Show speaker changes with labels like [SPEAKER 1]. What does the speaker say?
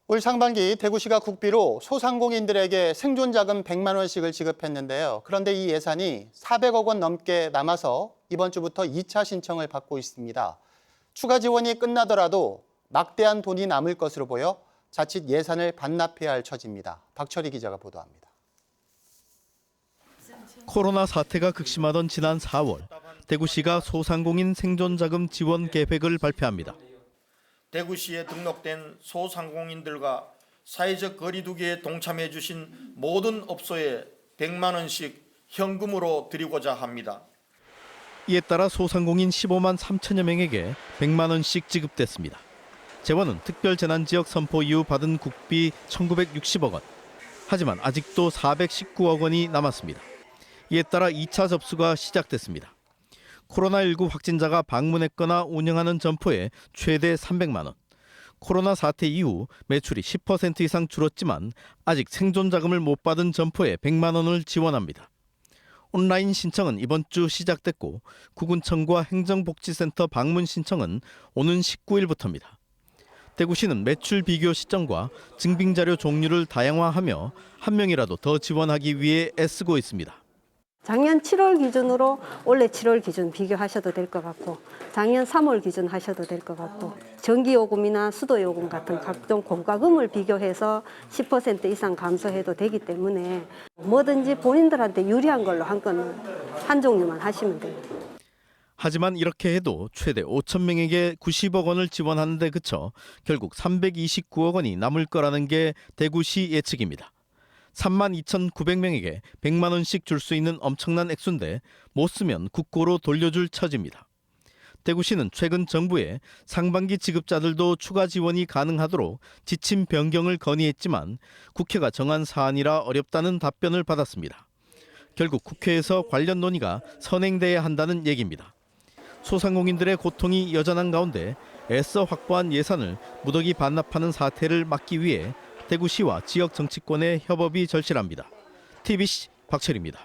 [SPEAKER 1] 올 상반기 대구시가 국비로 소상공인들에게 생존자금 100만 원씩을 지급했는데요. 그런데 이 예산이 400억 원 넘게 남아서 이번 주부터 2차 신청을 받고 있습니다. 추가 지원이 끝나더라도 막대한 돈이 남을 것으로 보여 자칫 예산을 반납해야 할 처지입니다. 박철희 기자가 보도합니다.
[SPEAKER 2] 코로나 사태가 극심하던 지난 4월, 대구시가 소상공인 생존자금 지원 계획을 발표합니다.
[SPEAKER 3] 대구시에 등록된 소상공인들과 사회적 거리두기에 동참해 주신 모든 업소에 100만 원씩 현금으로 드리고자 합니다.
[SPEAKER 2] 이에 따라 소상공인 15만 3천여 명에게 100만 원씩 지급됐습니다. 재원은 특별재난지역 선포 이후 받은 국비 1,960억 원. 하지만 아직도 419억 원이 남았습니다. 이에 따라 2차 접수가 시작됐습니다. 코로나19 확진자가 방문했거나 운영하는 점포에 최대 300만 원. 코로나 사태 이후 매출이 10% 이상 줄었지만 아직 생존자금을 못 받은 점포에 100만 원을 지원합니다. 온라인 신청은 이번 주 시작됐고 구군청과 행정복지센터 방문 신청은 오는 19일부터입니다. 대구시는 매출 비교 시점과 증빙자료 종류를 다양화하며 한 명이라도 더 지원하기 위해 애쓰고 있습니다.
[SPEAKER 4] 작년 7월 기준으로 올해 7월 기준 비교하셔도 될 것 같고 작년 3월 기준 하셔도 될 것 같고 전기요금이나 수도요금 같은 각종 공과금을 비교해서 10% 이상 감소해도 되기 때문에 뭐든지 본인들한테 유리한 걸로 한 건은 한 종류만 하시면 돼요.
[SPEAKER 2] 하지만 이렇게 해도 최대 5천 명에게 90억 원을 지원하는 데 그쳐 결국 329억 원이 남을 거라는 게 대구시 예측입니다. 32,900명에게 100만 원씩 줄 수 있는 엄청난 액수인데 못 쓰면 국고로 돌려줄 처지입니다. 대구시는 최근 정부에 상반기 지급자들도 추가 지원이 가능하도록 지침 변경을 건의했지만 국회가 정한 사안이라 어렵다는 답변을 받았습니다. 결국 국회에서 관련 논의가 선행돼야 한다는 얘기입니다. 소상공인들의 고통이 여전한 가운데 애써 확보한 예산을 무더기 반납하는 사태를 막기 위해 대구시와 지역 정치권의 협업이 절실합니다. TBC 박철희입니다.